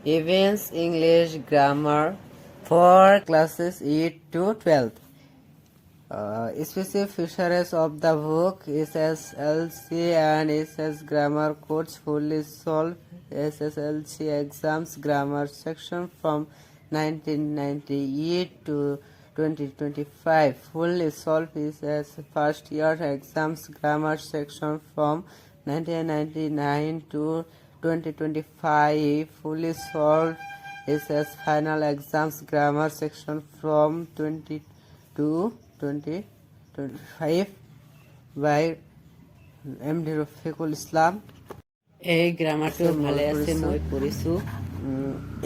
Evans English Grammar for classes 8 to 12. Specific features of the book: SSLC and SS Grammar course fully solved SSLC exams grammar section from 1998 to 2025. Fully solved SS first year exams grammar section from 1999 to 2025. Fully solved SS final exams grammar section from 2025 by MD Rafiqul Islam. এই গ্ৰামাৰটো ভালে আছে, মই পঢ়িছোঁ।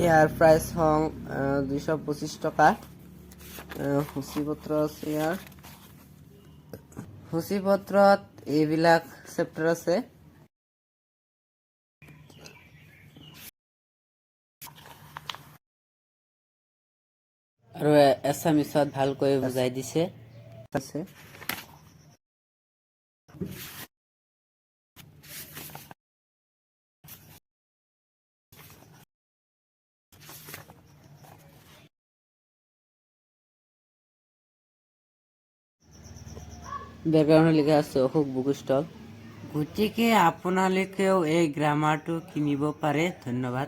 ইয়াৰ price হং 225 টকা। সূচীপত্ৰ আছে ইয়াৰ। সূচীপত্ৰত এইবিলাক chapter আছে। আৰু এছামিছত ভালকৈ বুজাই দিছে। বেকগ্ৰাউণ্ডত লিখা আছে অশোক বুক ষ্টল। গতিকে আপোনালোকেও এই গ্ৰামাৰটো কিনিব পাৰে। ধন্যবাদ।